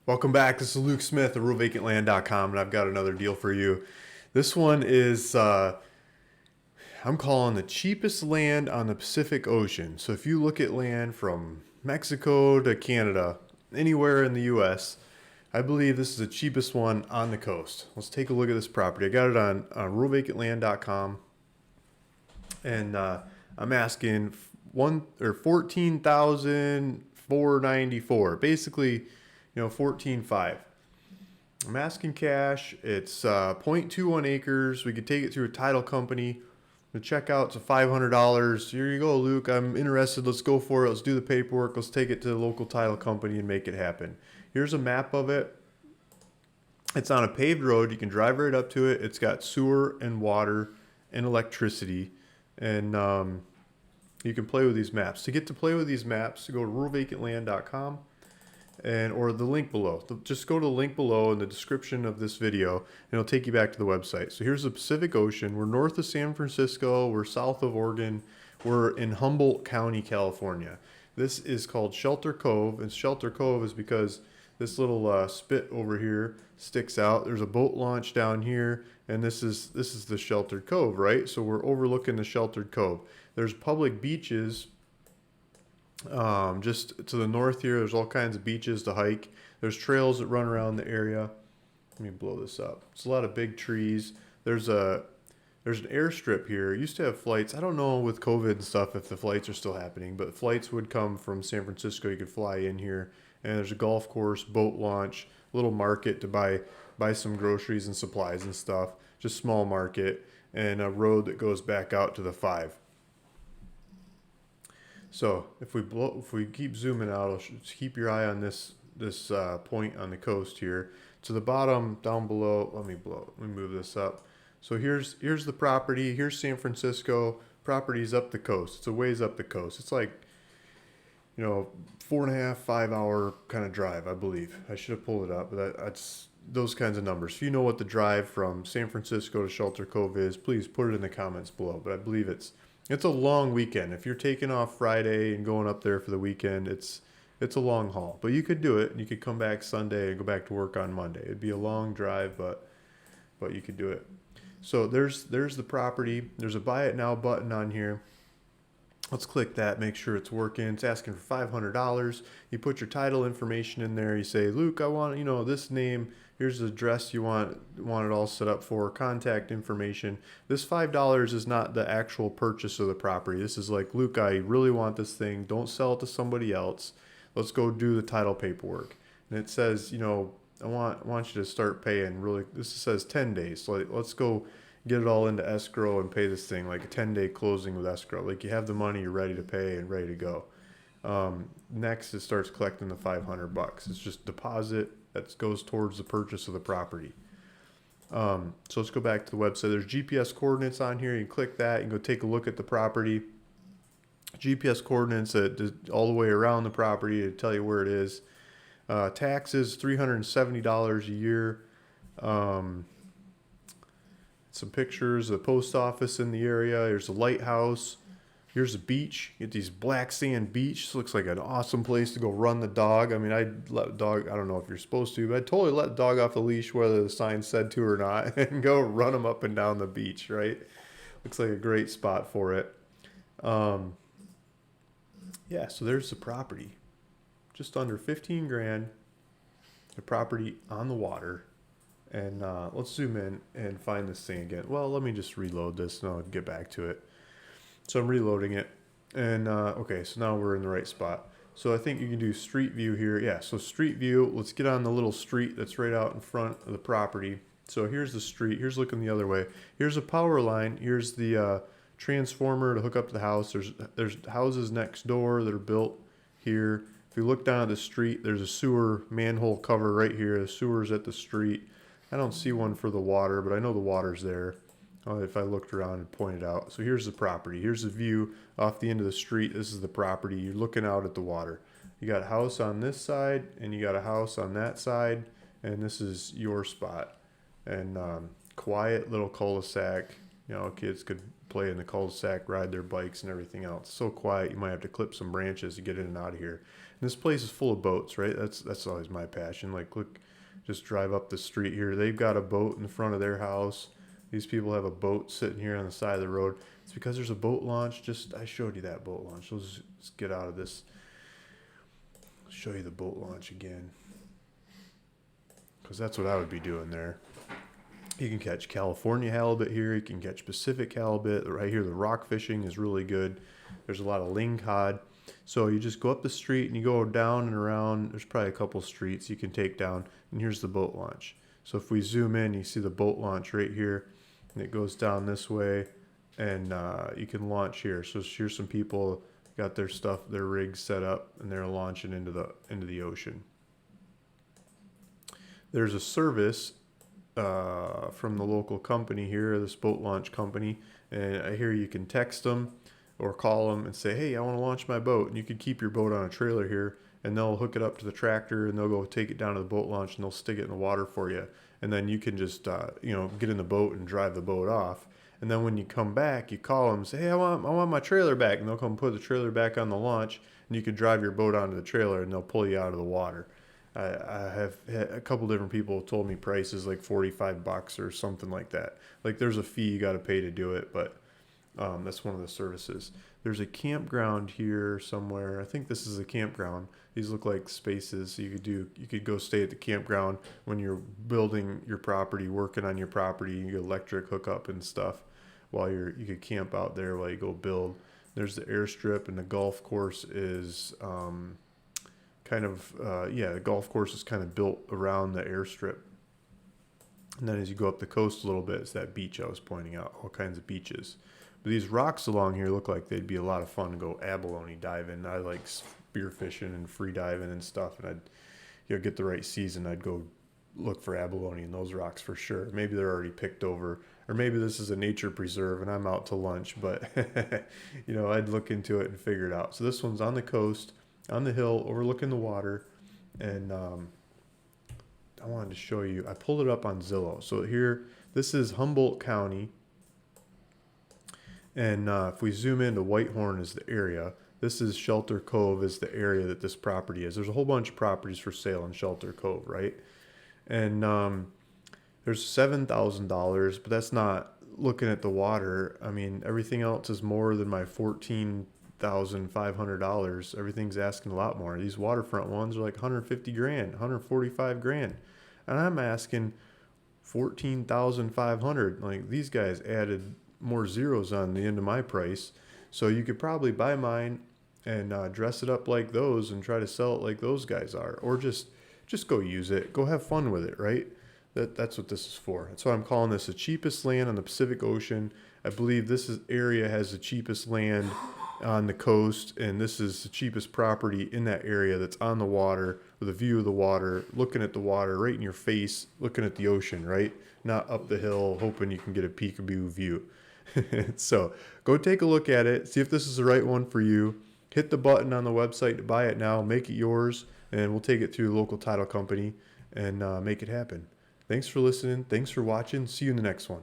Welcome back. This is Luke Smith of RealVacantLand.com, and I've got another deal for you. This one is, I'm calling the cheapest land on the Pacific Ocean. So if you look at land from Mexico to Canada, anywhere in the U.S., I believe this is the cheapest one on the coast. Let's take a look at this property. I got it on RealVacantLand.com, and I'm asking 14,494. Basically, 14.5. I'm asking cash. It's 0.21 acres. We could take it through a title company. The checkout's $500. Here you go, Luke. I'm interested. Let's go for it. Let's do the paperwork. Let's take it to the local title company and make it happen. Here's a map of it. It's on a paved road. You can drive right up to it. It's got sewer and water and electricity. And you can play with these maps. To get to play with these maps, go to ruralvacantland.com or the link below. Just go to the link below in the description of this video, and it'll take you back to the website. So here's the Pacific Ocean. We're north of San Francisco. We're south of Oregon. We're in Humboldt County, California. This is called Shelter Cove, and Shelter Cove is because this little spit over here sticks out. There's a boat launch down here, and this is the Sheltered Cove, right? So we're overlooking the Sheltered Cove. There's public beaches just to the north here. There's all kinds of beaches to hike. There's trails that run around the area. Let me blow this up. It's a lot of big trees. There's an airstrip here. It used to have flights. I don't know with COVID and stuff if the flights are still happening, but flights would come from San Francisco. You could fly in here, and there's a golf course, boat launch, little market to buy some groceries and supplies and stuff. Just small market, and a road that goes back out to the 5. So if we keep zooming out, just keep your eye on this point on the coast here. To the bottom down below, let me move this up. So here's the property. Here's San Francisco. Property's up the coast. It's a ways up the coast. It's like 4.5, 5 hour kind of drive, I believe. I should have pulled it up, but that's those kinds of numbers. If you know what the drive from San Francisco to Shelter Cove is, please put it in the comments below. But I believe it's a long weekend. If you're taking off Friday and going up there for the weekend, it's a long haul. But you could do it, and you could come back Sunday and go back to work on Monday. It'd be a long drive, but you could do it. So there's the property. There's a buy it now button on here. Let's click that, make sure it's working. It's asking for $500. You put your title information in there. You say, Luke, I want, this name. Here's the address you want it all set up for, contact information. This $5 is not the actual purchase of the property. This is like, Luke, I really want this thing. Don't sell it to somebody else. Let's go do the title paperwork. And it says, I want you to start paying really, this says 10 days. So let's go get it all into escrow and pay this thing, like a 10-day closing with escrow. Like you have the money, you're ready to pay and ready to go. Next, it starts collecting the $500. It's just deposit that goes towards the purchase of the property. So let's go back to the website. There's GPS coordinates on here. You can click that. You can go take a look at the property. GPS coordinates that all the way around the property to tell you where it is. Taxes, $370 a year. Some pictures of the post office in the area. There's a lighthouse. Here's a beach. You get these black sand beach. This looks like an awesome place to go run the dog. I mean, I'd let the dog, I don't know if you're supposed to, but I'd totally let the dog off the leash, whether the sign said to or not, and go run them up and down the beach, right? Looks like a great spot for it. Yeah, so there's the property. Just under 15 grand. The property on the water. And let's zoom in and find this thing again. Well, let me just reload this and I'll get back to it. So I'm reloading it. And okay, so now we're in the right spot. So I think you can do street view here. Yeah, so street view. Let's get on the little street that's right out in front of the property. So here's the street. Here's looking the other way. Here's a power line. Here's the transformer to hook up to the house. There's houses next door that are built here. If you look down at the street, there's a sewer manhole cover right here. The sewer's at the street. I don't see one for the water, but I know the water's there if I looked around and pointed out. So here's the property. Here's the view off the end of the street. This is the property. You're looking out at the water. You got a house on this side, and you got a house on that side, and this is your spot. And quiet little cul-de-sac. You know, kids could play in the cul-de-sac, ride their bikes and everything else. It's so quiet, you might have to clip some branches to get in and out of here. And this place is full of boats, right? That's always my passion. Like, look, just drive up the street here. They've got a boat in front of their house. These people have a boat sitting here on the side of the road. It's because there's a boat launch. I showed you that boat launch. Let's get out of this. I'll show you the boat launch again, because that's what I would be doing there. You can catch California halibut here. You can catch Pacific halibut. Right here, the rock fishing is really good. There's a lot of lingcod. So you just go up the street and you go down and around. There's probably a couple streets you can take down. And here's the boat launch. So if we zoom in, you see the boat launch right here. And it goes down this way. And you can launch here. So here's some people got their stuff, their rigs set up, and they're launching into the ocean. There's a service from the local company here, this boat launch company, and I hear you can text them or call them and say, hey, I want to launch my boat, and you can keep your boat on a trailer here, and they'll hook it up to the tractor, and they'll go take it down to the boat launch, and they'll stick it in the water for you, and then you can just get in the boat and drive the boat off. And then when you come back, you call them and say, hey, I want my trailer back, and they'll come put the trailer back on the launch, and you can drive your boat onto the trailer, and they'll pull you out of the water. I have had a couple different people told me prices like $45 or something like that. Like, there's a fee you got to pay to do it, but that's one of the services. There's a campground here somewhere. I think this is a campground. These look like spaces. So you could go stay at the campground when you're building your property, working on your property. You get electric hookup and stuff while you could camp out there while you go build. There's the airstrip, and the golf course is the golf course is kind of built around the airstrip. And then as you go up the coast a little bit, it's that beach I was pointing out, all kinds of beaches. But these rocks along here look like they'd be a lot of fun to go abalone diving. I like spear fishing and free diving and stuff, and I'd get the right season, I'd go look for abalone in those rocks for sure. Maybe they're already picked over, or maybe this is a nature preserve and I'm out to lunch, but I'd look into it and figure it out. So this one's on the coast, on the hill, overlooking the water, and I wanted to show you. I pulled it up on Zillow. So here, this is Humboldt County, and if we zoom into Whitehorn is the area. This is Shelter Cove is the area that this property is. There's a whole bunch of properties for sale in Shelter Cove, right? And there's $7,000, but that's not looking at the water. I mean, everything else is more than my $14,500. Everything's asking a lot more. These waterfront ones are like 150 grand, 145 grand. And I'm asking 14,500. Like, these guys added more zeros on the end of my price. So you could probably buy mine and dress it up like those and try to sell it like those guys are, or just go use it, go have fun with it, right? That's what this is for. That's why I'm calling this the cheapest land on the Pacific Ocean. I believe this area has the cheapest land on the coast, and this is the cheapest property in that area that's on the water with a view of the water, looking at the water right in your face, looking at the ocean, right? Not up the hill hoping you can get a peekaboo view. So go take a look at it, see if this is the right one for you. Hit the button on the website to buy it now, make it yours, and we'll take it through the local title company and make it happen. Thanks for listening. Thanks for watching. See you in the next one.